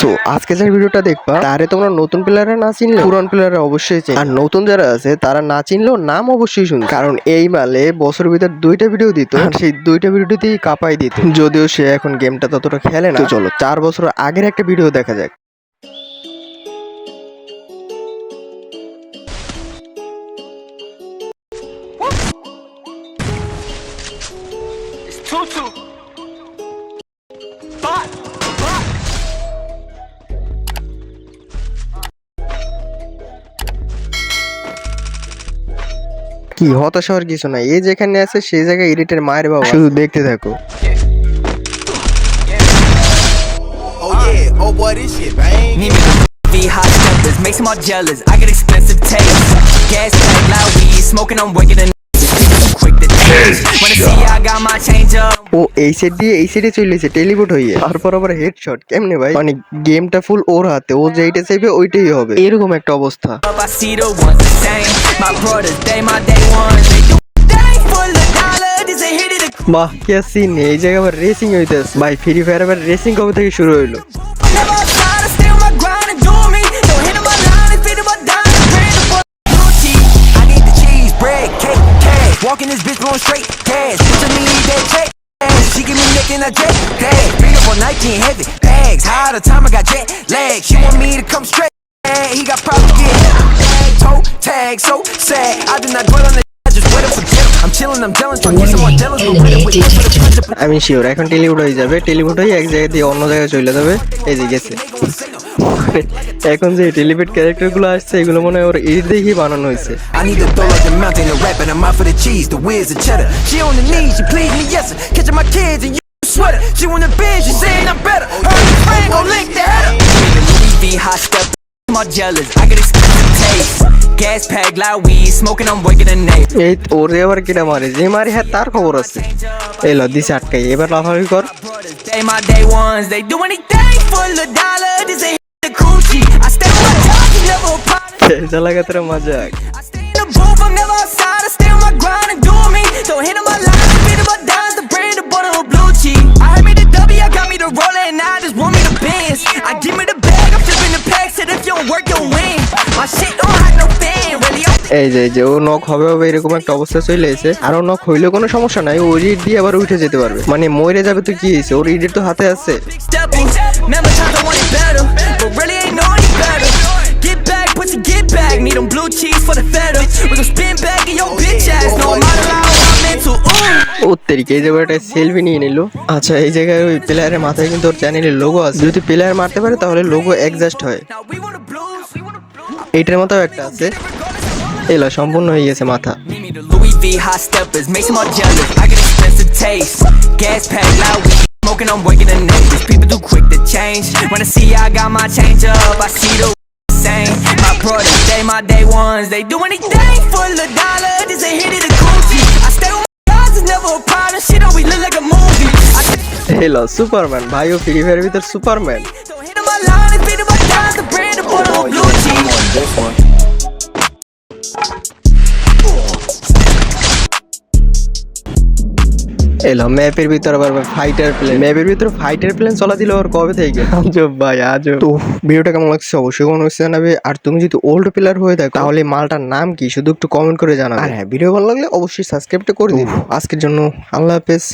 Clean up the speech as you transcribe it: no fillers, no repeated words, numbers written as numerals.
So আজকে যে ভিডিওটা দেখবা তারে তোমরা নতুন প্লেয়াররা না চিনলে পুরান প্লেয়াররা অবশ্যই চিনবে, আর নতুন যারা আছে তারা না চিনলেও নাম অবশ্যই শুনবে, কারণ এই মালে বছরের ভিতর 2টা ভিডিও দিত আর সেই 2টা ভিডিওতেই কাঁপাই দিত। যদিও সে এখন গেমটা ততটা খেলে না। তো চলো 4 বছর আগের একটা ভিডিও দেখা যাক। কি হতাশ হওয়ার কিছু নাই, এই যেখানে আছে সেই জায়গায় এডিটের মায়ের বাবা, শুধু দেখতে থাকো। Oh yeah, oh boy, this shit bang. Need me to be hot steppers, makes them all jealous. I got expensive taste. Gas pack, loud weed, smoking, I'm wicked and quick to change. Wanna see I got my change up. ও এই set দিয়ে এই সেটে চলেছে teleport হয়ে, তারপর আবার headshot কেমনে ভাই? মানে গেমটা ফুল ওর হাতে, ও যেইটা চাইবে ওইটাই হবে, এরকম একটা অবস্থা। I see the ones the same. My brothers, they my day ones. They do thing for the dollar. This a hit it. বাহ কি সিন, এই জায়গায় আবার রেসিং হইতেছে ভাই। ফ্রি ফায়ার আবার রেসিং কবে থেকে শুরু হইলো? Never outside, I stay on my grind and do me. Don't hit on my line and fit in my dime. Brand the Gucci. I need the cheese, bread, cake, cash. Walking this bitch going straight cash. Bitch, me need that check. She give me neck in a jet lag. Bring up on Nike and heavy bags. High the time I got jet lag. She want me to come straight. He got problems get toe tag, so sad. I do not dwell on the. I just wait up for dinner. I'm chilling, I'm jealous, trying to get someone jealous. But with it, with it, আমি sure এখন teleport হয়ে যাবে, teleport হয়ে এক জায়গা দিয়ে অন্য জায়গায় চলে যাবে। এই যে গেছে। এখন যে টেলিপোর্ট ক্যারেক্টার গুলো আসছে এগুলো মনে হয় ওর এডিট দেখেই বানানো হয়েছে। I need to throw like the mountain to rap, and I'm out for the cheese, the whiz, the cheddar. She on the knees, she please me, yes sir. Catching my kids and you sweater. She want the binge, she saying I'm better. Her and friend gon' link the header. Louis V hot step. I'm all jealous. I got expensive taste. Gas pack, loud weed, smoking, I'm waking the neighbor. এই ওরে আবার কিনা মারে, যে মারে হ্যাঁ তার খবর আছে। এই ল দিছে আটকাই, এবার লাফালাফি কর। They my day ones. They do anything for the dollar. This ain't the coochie. I stay on my job, you never a problem. খেলা গাতরা মজাক। I stay in the booth, I'm never outside. I stay on my grind and do me. Don't hit on my line, fit in my dimes, the brand, the butter, or blue cheese. I heard me the W, I got me the roller, and I just want me the Benz. I give me the bag, I'm flipping the pack. Said if you don't work, you'll win. My shit don't have no fan, really. এই যে ও knock হবে হবে এরকম একটা অবস্থা চলে এসেছে। আর ও knock হইলেও কোনো সমস্যা নাই, ও রিড দিয়ে আবার উঠে যেতে পারবে। মানে মরে যাবে তো কি হয়েছে, ওর রিডের তো হাতে আছে। Stepping, remember times I wanted better, but really ain't know any better. Get back, pussy, get back. Need them blue cheese for the feta. We gon' spin back in your bitch ass. No, I'm out of line, I'm mental. Ooh. ও তেরিকে এই জায়গায় একটা selfie নিয়ে নিল। আচ্ছা এই জায়গায় ওই প্লেয়ারের মাথায় কিন্তু ওর চ্যানেলের লোগো আছে, যদি প্লেয়ার মারতে পারে তাহলে লোগো অ্যাডজাস্ট হয়। Now we want the blues. We want the blues. এইটার মতো একটা আছে। এলা সম্পূর্ণ হয়ে গেছে মাথা। Need me the Louis V hot steppers, makes them all jealous. I got expensive taste. Gas pack, loud weed, smoking, I'm waking the neighbors. People too quick to change. When I see I got my change up, I see the same. My brothers, they my day ones. They do anything for the dollar. This ain't hit it a coochie. I stay with my guys, it's never a problem. Shit always look like a movie. এলা Superman ভাই, ও free ফায়ারের ভিতর Superman. Don't hit on my line, it's fit in my dimes, the brand, the butter, or blue cheese. এলো ম্যাপের ভিতর আবার fighter plane, ম্যাপের ভিতর ফাইটার প্লেন চলা দিল আর কবে থেকে? আজব ভাই আজব। তো ভিডিওটা কেমন লাগছে অবশ্যই কমেন্ট বক্সে জানাবে, আর তুমি যদি ওল্ড প্লেয়ার হয়ে থাকো তাহলে মালটার নাম কি শুধু একটু কমেন্ট করে জানাবে। আর হ্যাঁ ভিডিও ভালো লাগলে অবশ্যই সাবস্ক্রাইবটা করে দিন। আজকের জন্য আল্লাহ হাফেজ।